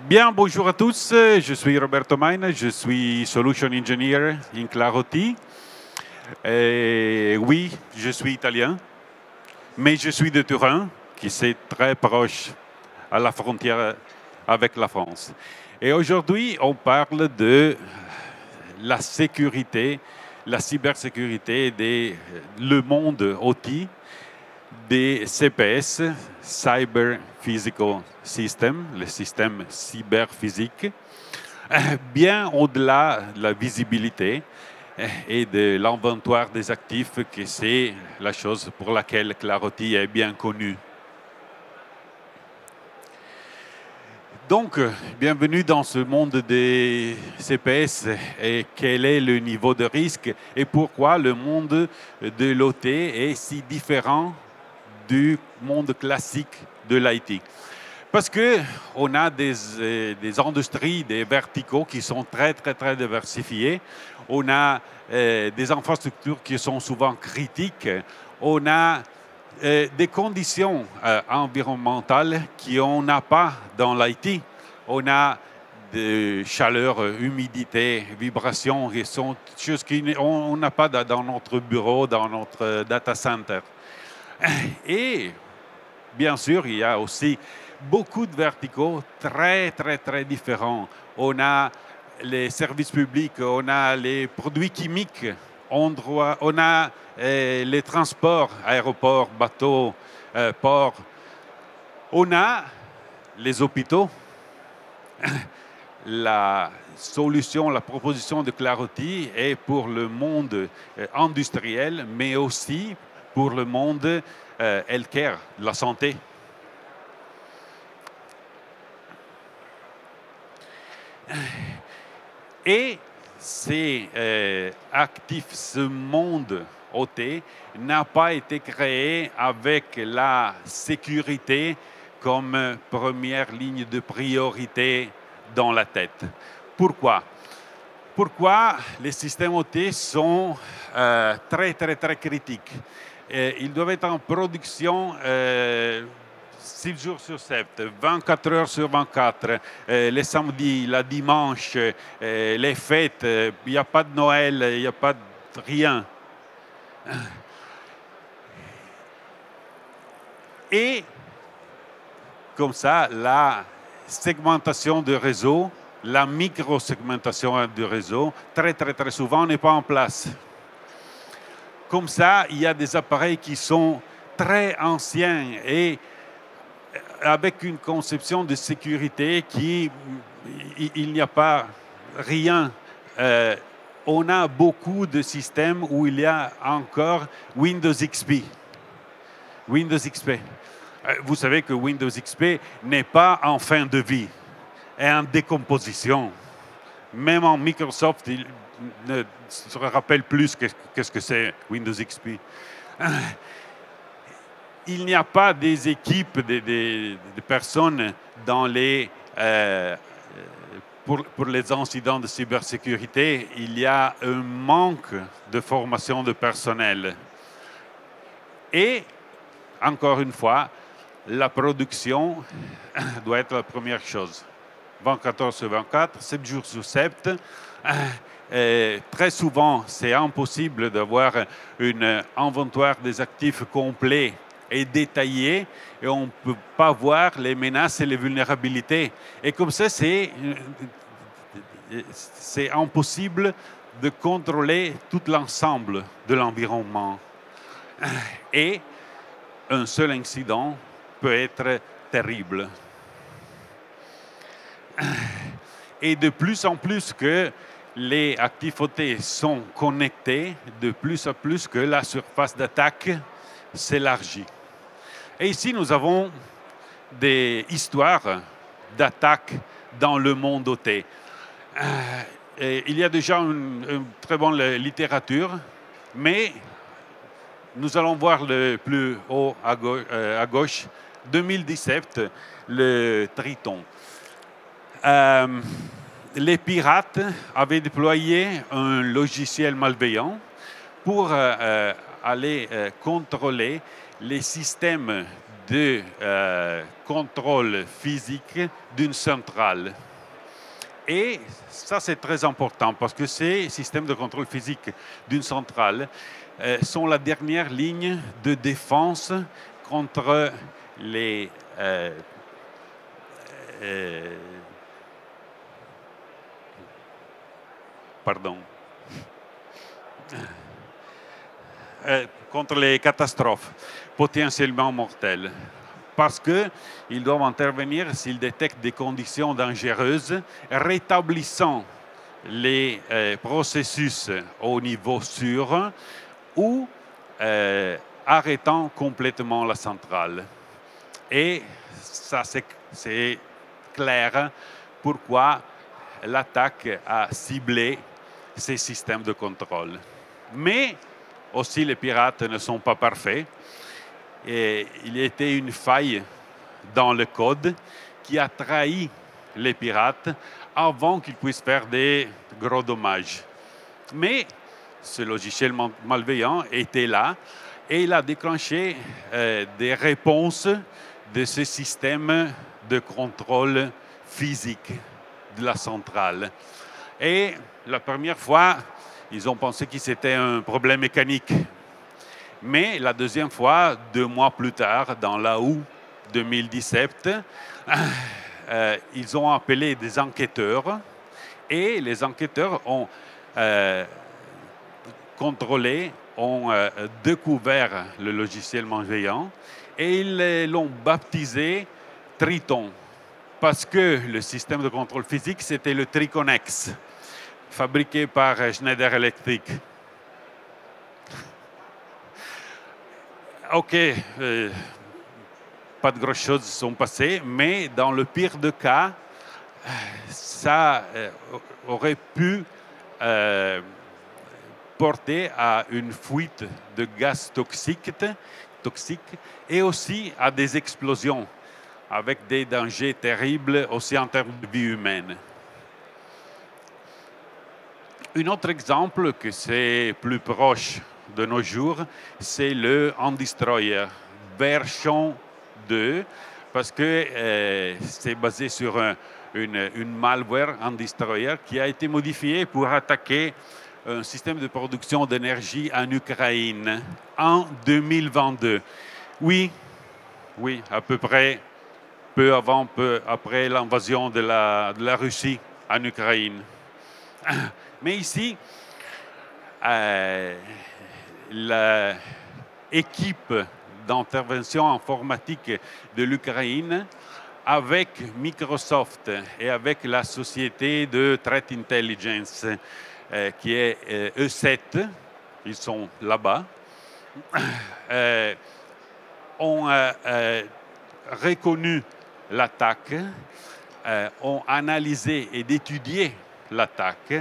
Bien, bonjour à tous. Je suis Roberto Maina, je suis Solution Engineer in Claroti. Et oui, je suis italien, mais je suis de Turin, qui est très proche à la frontière avec la France. Et aujourd'hui, on parle de la sécurité, la cybersécurité le monde OT des CPS, Cyber Physical System, le système cyberphysique, bien au-delà de la visibilité et de l'inventoire des actifs, que c'est la chose pour laquelle Claroti est bien connue. Donc, bienvenue dans ce monde des CPS et quel est le niveau de risque et pourquoi le monde de l'OT est si différent du monde classique de l'IT. Parce qu'on a des industries, des verticaux qui sont très diversifiés. On a des infrastructures qui sont souvent critiques. On a des conditions environnementales qu'on n'a pas dans l'IT. On a de chaleur, humidité, vibrations, qui sont choses qu'on n'a pas dans notre bureau, dans notre data center. Et bien sûr, il y a aussi beaucoup de verticaux très différents. On a les services publics, on a les produits chimiques, on a les transports, aéroports, bateaux, ports. On a les hôpitaux. La solution, la proposition de Claroti est pour le monde industriel, mais aussi pour le monde healthcare, la santé. Et c'est actif, ce monde OT n'a pas été créé avec la sécurité comme première ligne de priorité dans la tête. Pourquoi? Pourquoi les systèmes OT sont très critiques? Ils doivent être en production 6 jours sur 7, 24 heures sur 24, les samedis, la dimanche, les fêtes, il n'y a pas de Noël, il n'y a pas de rien. Et comme ça, la segmentation du réseau, la micro-segmentation du réseau, très souvent n'est pas en place. Comme ça, il y a des appareils qui sont très anciens et avec une conception de sécurité il n'y a pas rien. On a beaucoup de systèmes où il y a encore Windows XP. Windows XP. Vous savez que Windows XP n'est pas en fin de vie, est en décomposition. Même en Microsoft, il ne se rappelle plus qu'est-ce que c'est Windows XP. Il n'y a pas des équipes de personnes dans pour les incidents de cybersécurité. Il y a un manque de formation de personnel. Et, encore une fois, la production doit être la première chose. 24 heures sur 24, 7 jours sur 7. Très souvent, c'est impossible d'avoir un inventoire des actifs complet et détaillé, et on ne peut pas voir les menaces et les vulnérabilités. Et comme ça, c'est impossible de contrôler tout l'ensemble de l'environnement. Et un seul incident peut être terrible. Et de plus en plus que les actifs OT sont connectés, de plus en plus que la surface d'attaque s'élargit. Et ici, nous avons des histoires d'attaques dans le monde OT. Il y a déjà une très bonne littérature, mais nous allons voir le plus haut à gauche, 2017, le Triton. Les pirates avaient déployé un logiciel malveillant pour aller contrôler les systèmes de contrôle physique d'une centrale. Et ça, c'est très important parce que ces systèmes de contrôle physique d'une centrale sont la dernière ligne de défense contre les contre les catastrophes potentiellement mortelles. Parce qu'ils doivent intervenir s'ils détectent des conditions dangereuses, rétablissant les processus au niveau sûr ou arrêtant complètement la centrale. Et ça, c'est clair pourquoi l'attaque a ciblé ces systèmes de contrôle. Mais aussi, les pirates ne sont pas parfaits. Et il y a été une faille dans le code qui a trahi les pirates avant qu'ils puissent faire des gros dommages. Mais ce logiciel malveillant était là et il a déclenché des réponses de ce système de contrôle physique de la centrale. Et la première fois, ils ont pensé que c'était un problème mécanique. Mais la deuxième fois, 2 mois plus tard, dans l'août 2017, ils ont appelé des enquêteurs et les enquêteurs ont contrôlé, ont découvert le logiciel malveillant et ils l'ont baptisé Triton parce que le système de contrôle physique, c'était le Triconex, fabriqué par Schneider Electric. OK, pas de grosses choses sont passées, mais dans le pire des cas, ça aurait pu porter à une fuite de gaz toxique et aussi à des explosions avec des dangers terribles aussi en termes de vie humaine. Un autre exemple que c'est plus proche de nos jours, c'est le Destroyer version 2, parce que c'est basé sur une malware Destroyer qui a été modifiée pour attaquer un système de production d'énergie en Ukraine en 2022. Oui, à peu près peu avant, peu après l'invasion de la Russie en Ukraine. Mais ici, l'équipe d'intervention informatique de l'Ukraine, avec Microsoft et avec la société de Threat Intelligence, qui est E7, ils sont là-bas, ont reconnu l'attaque, ont analysé et étudié l'attaque,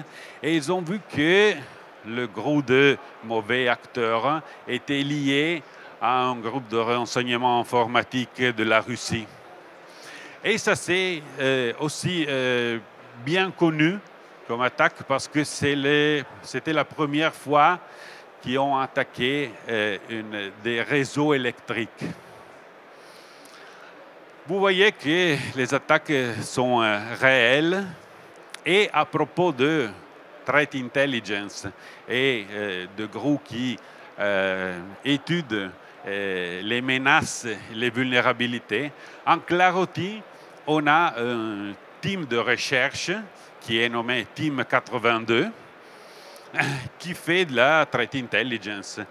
et ils ont vu que le groupe de mauvais acteurs était lié à un groupe de renseignement informatique de la Russie. Et ça, c'est aussi bien connu comme attaque parce que c'était la première fois qu'ils ont attaqué des réseaux électriques. Vous voyez que les attaques sont réelles. Et à propos de Threat Intelligence et de groupes qui étudient les menaces, les vulnérabilités, en Claroty, on a un team de recherche qui est nommé Team 82 qui fait de la Threat Intelligence.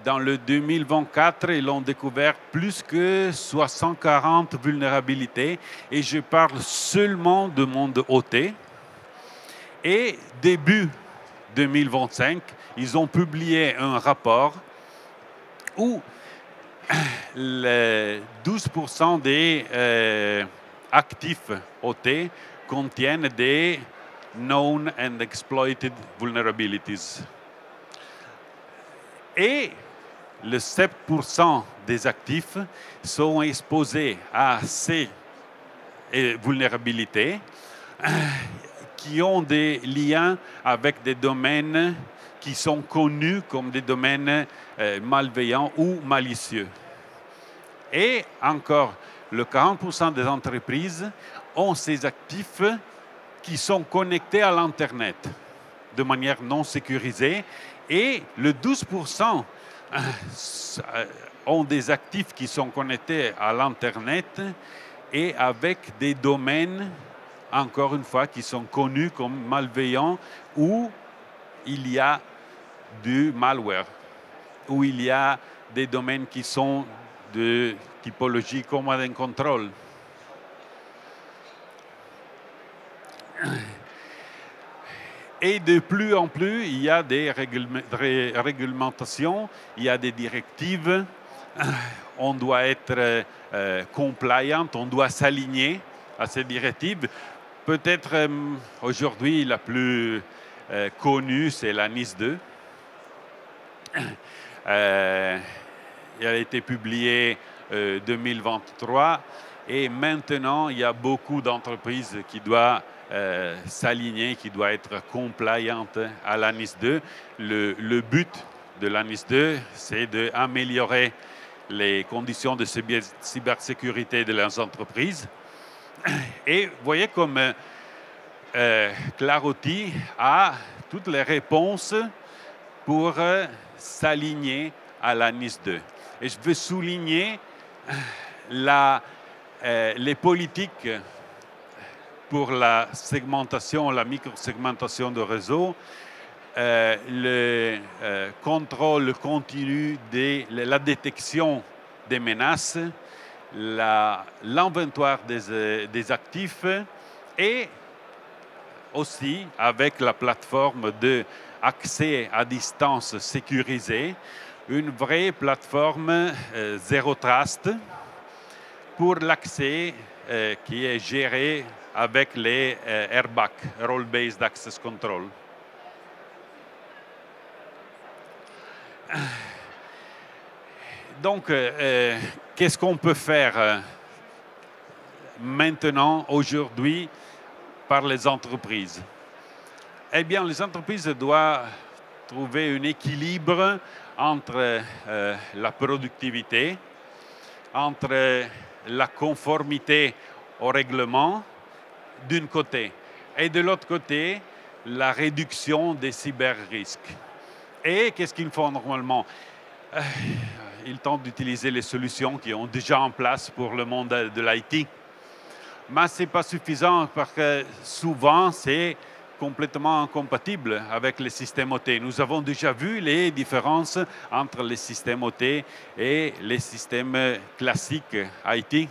Dans le 2024, ils ont découvert plus que 640 vulnérabilités et je parle seulement du monde OT. Et début 2025, ils ont publié un rapport où 12% des actifs OT contiennent des known and exploited vulnerabilities. Et le 7% des actifs sont exposés à ces vulnérabilités qui ont des liens avec des domaines qui sont connus comme des domaines malveillants ou malicieux. Et encore, le 40% des entreprises ont ces actifs qui sont connectés à l'Internet de manière non sécurisée. Et le 12% ont des actifs qui sont connectés à l'Internet et avec des domaines, encore une fois, qui sont connus comme malveillants, où il y a du malware, où il y a des domaines qui sont de typologie command and control. Et de plus en plus, il y a des réglementations, il y a des directives. On doit être compliant, on doit s'aligner à ces directives. Peut-être aujourd'hui, la plus connue, c'est la NIS 2. Elle a été publiée en 2023 et maintenant, il y a beaucoup d'entreprises qui doivent s'aligner, qui doivent être compliantes à la NIS 2. Le but de la NIS 2, c'est d'améliorer les conditions de cybersécurité de leurs entreprises. Et vous voyez comme Claroty a toutes les réponses pour s'aligner à la NIS 2. Et je veux souligner les politiques pour la segmentation, la microsegmentation de réseau, le contrôle continu de la détection des menaces, l'inventoire des actifs et aussi avec la plateforme d'accès à distance sécurisée, une vraie plateforme Zero Trust pour l'accès qui est géré avec les RBAC, Role Based Access Control. Donc, qu'est-ce qu'on peut faire maintenant, aujourd'hui, par les entreprises? Eh bien, les entreprises doivent trouver un équilibre entre la productivité, entre la conformité au règlement, d'un côté, et de l'autre côté, la réduction des cyber-risques. Et qu'est-ce qu'ils font normalement? Ils tentent d'utiliser les solutions qui sont déjà en place pour le monde de l'IT. Mais ce n'est pas suffisant parce que souvent, c'est complètement incompatible avec les systèmes OT. Nous avons déjà vu les différences entre les systèmes OT et les systèmes classiques IT.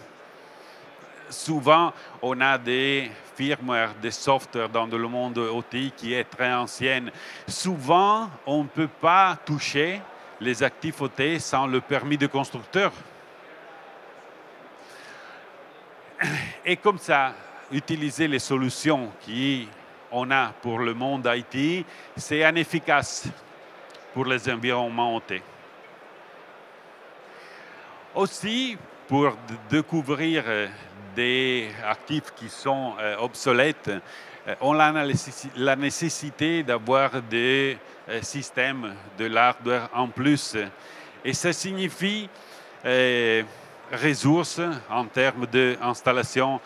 Souvent, on a des firmware, des softwares dans le monde OT qui est très ancienne. Souvent, on ne peut pas toucher les actifs OT sans le permis de constructeur. Et comme ça, utiliser les solutions qu'on a pour le monde IT, c'est inefficace pour les environnements OT. Aussi, pour découvrir des actifs qui sont obsolètes, on a la nécessité d'avoir des systèmes de l'hardware en plus. Et ça signifie ressources en termes d'installation,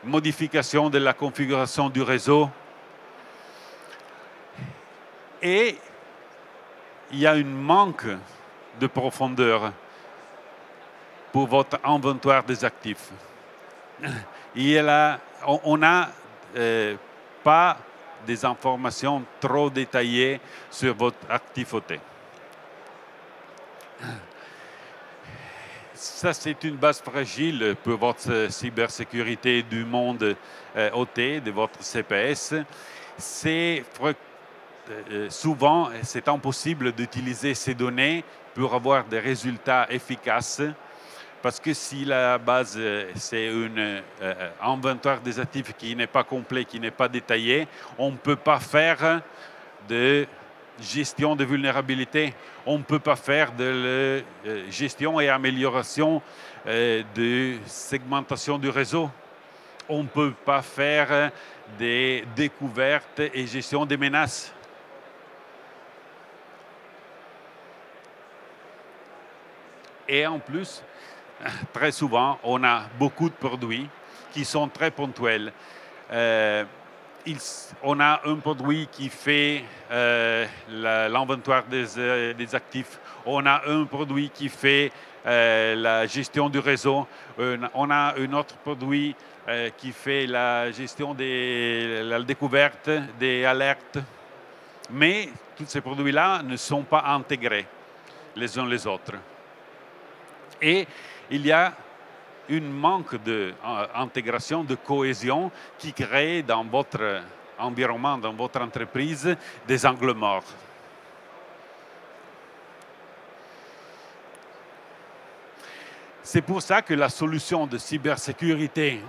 modification de la configuration du réseau. Et il y a un manque de profondeur pour votre inventoire des actifs. On n'a pas des informations trop détaillées sur votre actif OT. Ça, c'est une base fragile pour votre cybersécurité du monde OT, de votre CPS. Souvent, c'est impossible d'utiliser ces données pour avoir des résultats efficaces. Parce que si la base, c'est un inventoire des actifs qui n'est pas complet, qui n'est pas détaillé, on ne peut pas faire de gestion de vulnérabilité. On ne peut pas faire de gestion et amélioration de segmentation du réseau. On ne peut pas faire des découvertes et gestion des menaces. Et en plus, très souvent, on a beaucoup de produits qui sont très ponctuels. On a un produit qui fait l'inventoire des actifs. On a un produit qui fait la gestion du réseau. On a un autre produit qui fait la gestion de la découverte des alertes. Mais tous ces produits-là ne sont pas intégrés les uns les autres. Et il y a un manque d'intégration, de cohésion qui crée dans votre environnement, dans votre entreprise, des angles morts. C'est pour ça que la solution de cybersécurité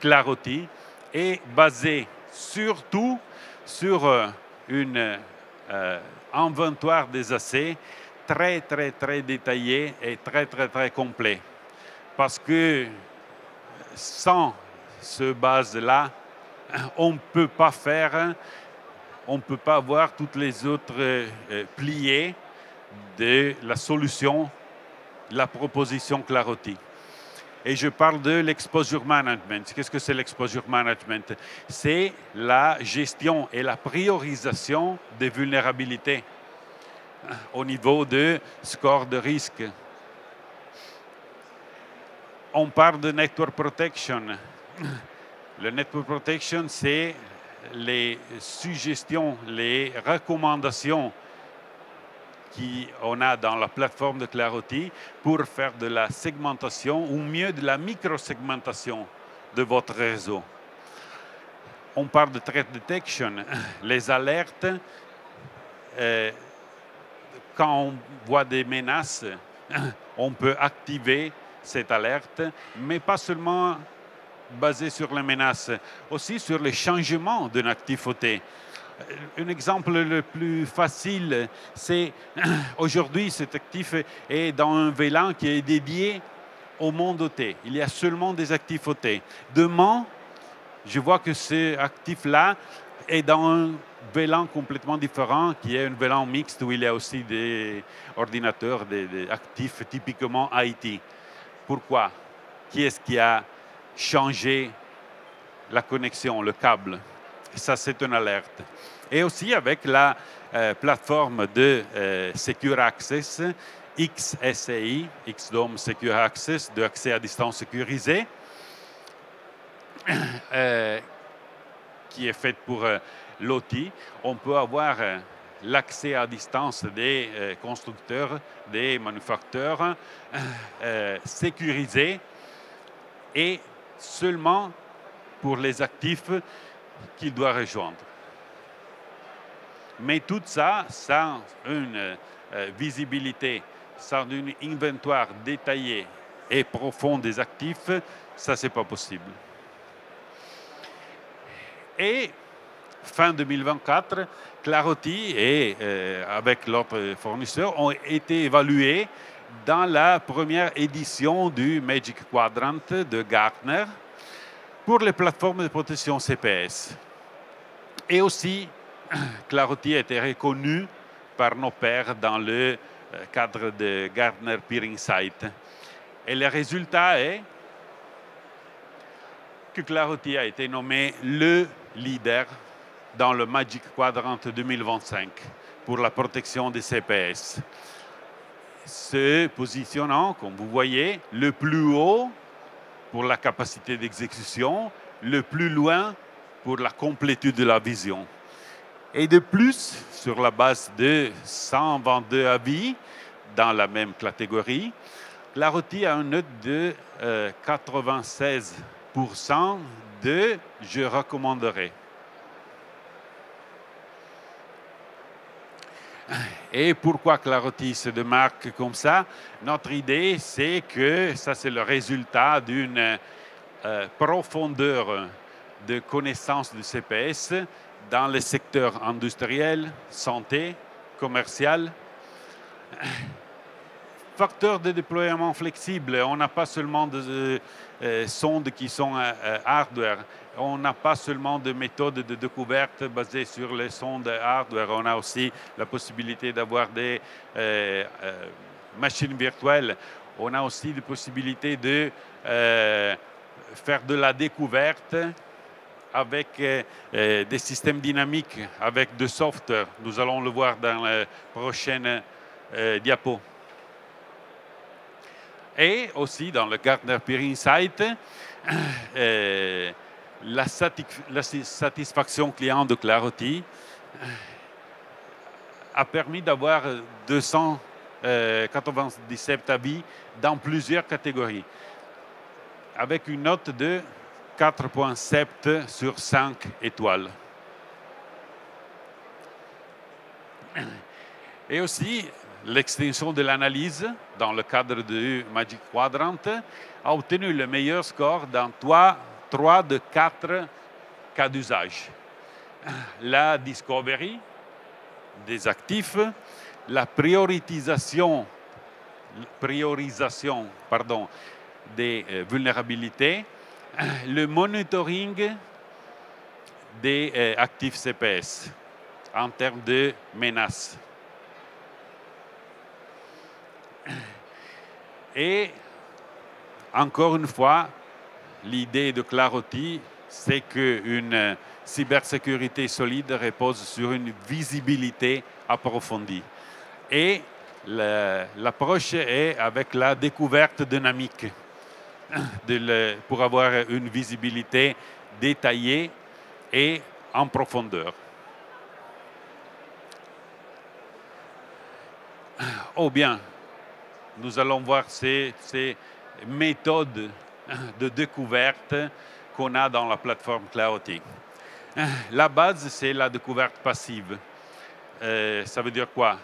Claroti est basée surtout sur un inventoire des accès très, très, très détaillé et très, très, très complet. Parce que sans ce base-là, on ne peut pas faire, on ne peut pas avoir toutes les autres pliés de la solution, la proposition Claroti. Et je parle de l'exposure management. Qu'est-ce que c'est l'exposure management? C'est la gestion et la priorisation des vulnérabilités au niveau de score de risque. On parle de network protection. Le network protection, c'est les suggestions, les recommandations qu'on a dans la plateforme de Claroti pour faire de la segmentation ou mieux de la micro-segmentation de votre réseau. On parle de threat detection, les alertes. Quand on voit des menaces, on peut activer cette alerte, mais pas seulement basée sur les menaces, aussi sur les changements d'un actif OT. Un exemple le plus facile, c'est aujourd'hui cet actif est dans un VLAN qui est dédié au monde OT. Il y a seulement des actifs OT. Demain, je vois que ce actif-là est dans un VLAN complètement différent, qui est un VLAN mixte où il y a aussi des ordinateurs, des actifs typiquement IT. Pourquoi? Qui est-ce qui a changé la connexion, le câble? Ça, c'est une alerte. Et aussi avec la plateforme de Secure Access, XSAI, XDOM Secure Access, de accès à distance sécurisé, qui est faite pour l'OT, on peut avoir l'accès à distance des constructeurs, des manufacturiers, sécurisé et seulement pour les actifs qu'il doit rejoindre. Mais tout ça, sans une visibilité, sans un inventoire détaillé et profond des actifs, ça, c'est pas possible. Et fin 2024, Claroti et avec l'autre fournisseur ont été évalués dans la première édition du Magic Quadrant de Gartner pour les plateformes de protection CPS. Et aussi, Claroti a été reconnu par nos pairs dans le cadre de Gartner Peer Insight. Et le résultat est que Claroti a été nommé le leader dans le Magic Quadrant 2025 pour la protection des CPS. Se positionnant, comme vous voyez, le plus haut pour la capacité d'exécution, le plus loin pour la complétude de la vision. Et de plus, sur la base de 122 avis dans la même catégorie, Claroti a une note de 96% de « je recommanderais ». Et pourquoi Claroti se démarque comme ça? Notre idée, c'est que ça, c'est le résultat d'une profondeur de connaissance du CPS dans les secteurs industriels, santé, commercial. Facteurs de déploiement flexible, on n'a pas seulement de sondes qui sont hardware, on n'a pas seulement de méthodes de découverte basées sur les sondes hardware, on a aussi la possibilité d'avoir des machines virtuelles, On a aussi des possibilités de faire de la découverte avec des systèmes dynamiques, avec de software. Nous allons le voir dans la prochaine diapo. Et aussi dans le Gartner Peer Insight, la satisfaction client de Clarity a permis d'avoir 297 avis dans plusieurs catégories, avec une note de 4,7 sur 5 étoiles. Et aussi, l'extension de l'analyse dans le cadre du Magic Quadrant a obtenu le meilleur score dans 3 de 4 cas d'usage. La discovery des actifs, la priorisation des vulnérabilités, le monitoring des actifs CPS en termes de menaces. Et encore une fois, l'idée de Clarity, c'est qu'une cybersécurité solide repose sur une visibilité approfondie. Et l'approche est avec la découverte dynamique pour avoir une visibilité détaillée et en profondeur. Oh bien, nous allons voir ces méthodes de découverte qu'on a dans la plateforme Clarity. La base, c'est la découverte passive. Ça veut dire quoi?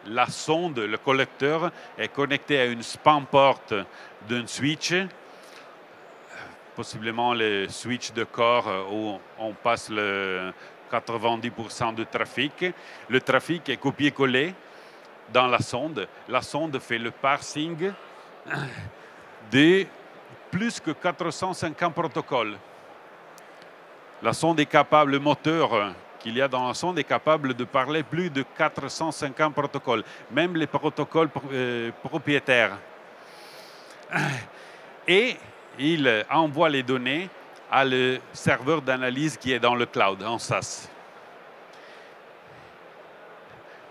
La sonde, le collecteur, est connecté à une spam port d'un switch, possiblement le switch de corps où on passe le 90% du trafic. Le trafic est copié-collé dans la sonde. La sonde fait le parsing de plus que 450 protocoles. La sonde est capable, le moteur qu'il y a dans la sonde est capable de parler plus de 450 protocoles, même les protocoles propriétaires. Et il envoie les données à le serveur d'analyse qui est dans le cloud, en SaaS.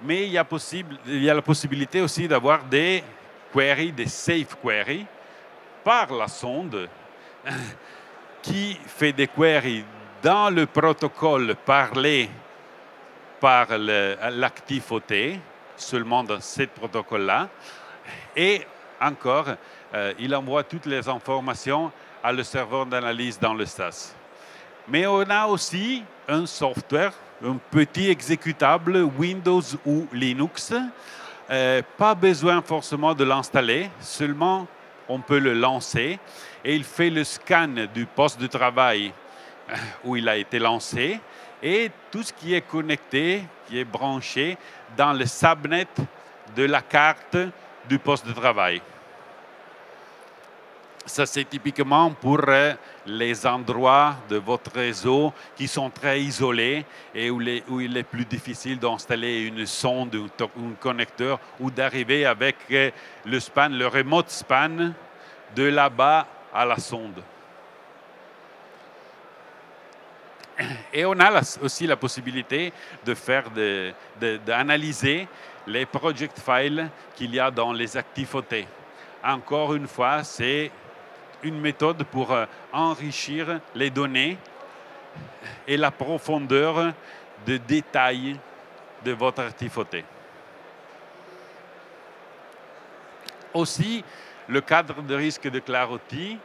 Mais il y a la possibilité aussi d'avoir des queries, des safe queries, par la sonde qui fait des queries dans le protocole parlé par l'actif OT, seulement dans ce protocole-là. Et encore, il envoie toutes les informations à le serveur d'analyse dans le SaaS. Mais on a aussi un software, un petit exécutable Windows ou Linux. Pas besoin forcément de l'installer, seulement on peut le lancer et il fait le scan du poste de travail où il a été lancé et tout ce qui est connecté, qui est branché dans le subnet de la carte du poste de travail. Ça, c'est typiquement pour les endroits de votre réseau qui sont très isolés et où il est plus difficile d'installer une sonde, un connecteur ou d'arriver avec le span, le remote span de là-bas à la sonde. Et on a aussi la possibilité d'analyser les project files qu'il y a dans les actifs OT. Encore une fois, c'est une méthode pour enrichir les données et la profondeur de détail de votre actif OT. Aussi, le cadre de risque de Clarity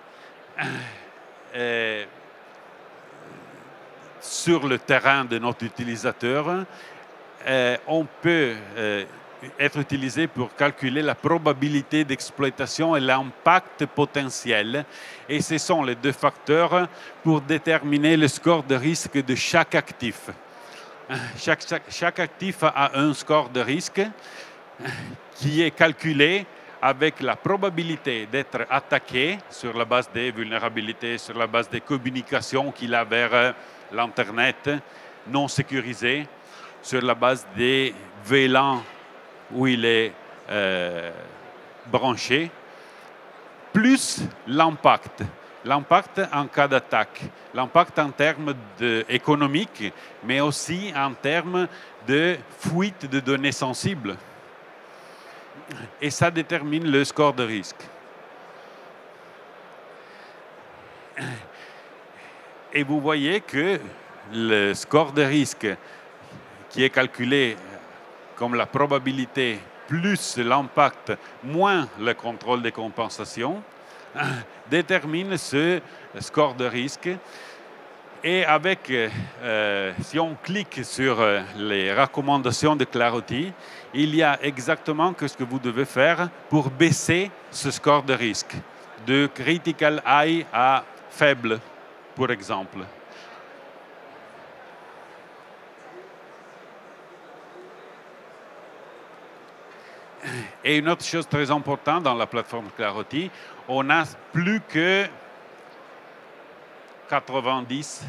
sur le terrain de notre utilisateur, on peut être utilisé pour calculer la probabilité d'exploitation et l'impact potentiel. Et ce sont les deux facteurs pour déterminer le score de risque de chaque actif. Chaque actif a un score de risque qui est calculé avec la probabilité d'être attaqué sur la base des vulnérabilités, sur la base des communications qu'il a vers l'Internet non sécurisé, sur la base des VLAN où il est branché plus l'impact. L'impact en cas d'attaque, l'impact en termes économiques, mais aussi en termes de fuite de données sensibles. Et ça détermine le score de risque. Et vous voyez que le score de risque qui est calculé comme la probabilité plus l'impact moins le contrôle des compensations détermine ce score de risque. Et avec, si on clique sur les recommandations de Clarity, il y a exactement ce que vous devez faire pour baisser ce score de risque, de critical high à faible, pour exemple. Et une autre chose très importante dans la plateforme Clarity, on a plus que 90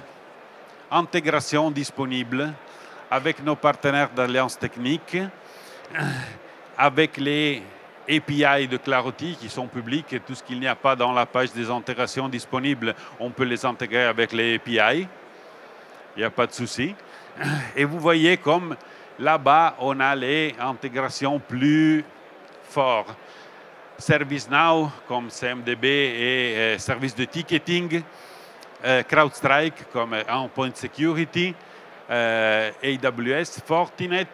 intégrations disponibles avec nos partenaires d'alliance technique, avec les API de Clarity qui sont publics et tout ce qu'il n'y a pas dans la page des intégrations disponibles, on peut les intégrer avec les API. Il n'y a pas de souci. Et vous voyez comme là-bas, on a les intégrations plus fortes. ServiceNow comme CMDB et service de ticketing, CrowdStrike comme Endpoint Security, AWS, Fortinet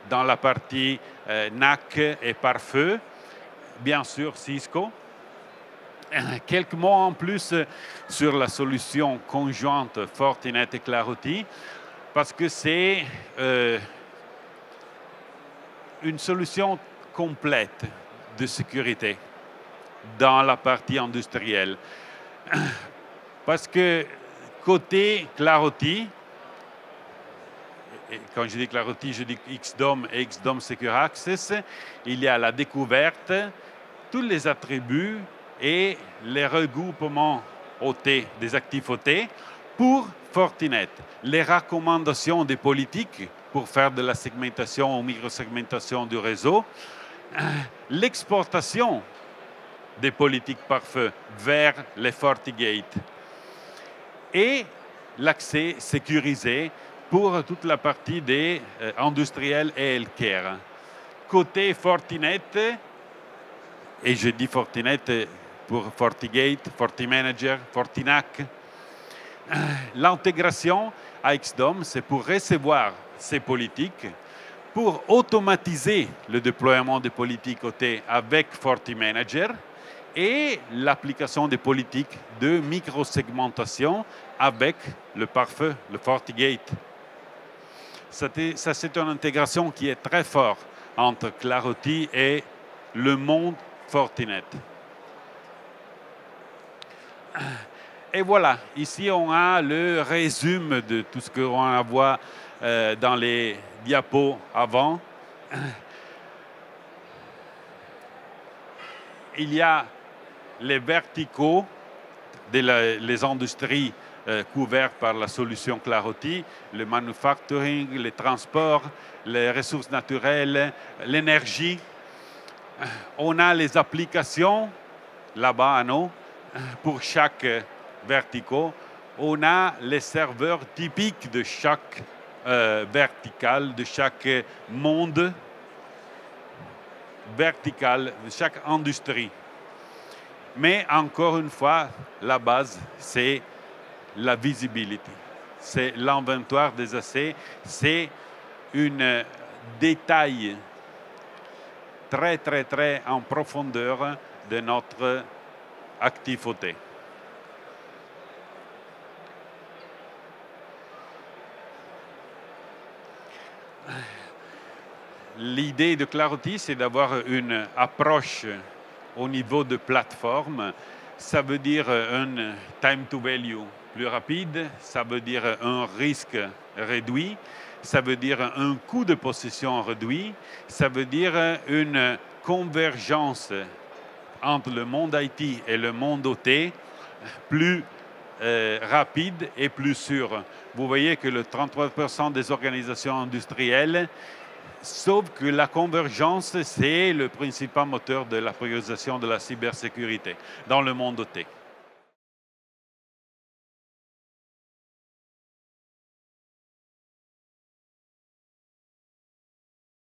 dans la partie NAC et pare-feu, bien sûr Cisco. Quelques mots en plus sur la solution conjointe Fortinet et Clarity, parce que c'est une solution complète de sécurité dans la partie industrielle. Parce que côté Clarity, et quand je dis Clarity, je dis XDOM et XDOM Secure Access, il y a la découverte, tous les attributs et les regroupements OT, des actifs OT, pour Fortinet. Les recommandations des politiques pour faire de la segmentation ou microsegmentation du réseau, l'exportation des politiques pare-feu vers les FortiGate et l'accès sécurisé pour toute la partie des industriels et healthcare. Côté Fortinet, et je dis Fortinet pour FortiGate, FortiManager, FortiNAC, l'intégration à XDOM, c'est pour recevoir ces politiques, pour automatiser le déploiement des politiques OT avec FortiManager et l'application des politiques de microsegmentation avec le pare-feu, le FortiGate. Ça, c'est une intégration qui est très forte entre Clarity et le monde Fortinet. Et voilà, ici on a le résumé de tout ce qu'on a vu dans les diapos avant. Il y a les verticaux les industries couvertes par la solution Clarity, le manufacturing, les transports, les ressources naturelles, l'énergie. On a les applications là-bas à nous pour chaque vertical. On a les serveurs typiques de chaque vertical, de chaque monde vertical, de chaque industrie. Mais encore une fois, la base, c'est la visibilité. C'est l'inventoire des assets. C'est un détail très, très, très en profondeur de notre actif OT. L'idée de Clarity, c'est d'avoir une approche au niveau de plateforme. Ça veut dire un time to value plus rapide, ça veut dire un risque réduit, ça veut dire un coût de possession réduit, ça veut dire une convergence entre le monde IT et le monde OT plus rapide et plus sûr. Vous voyez que le 33% des organisations industrielles sauf que la convergence, c'est le principal moteur de la priorisation de la cybersécurité dans le monde OT.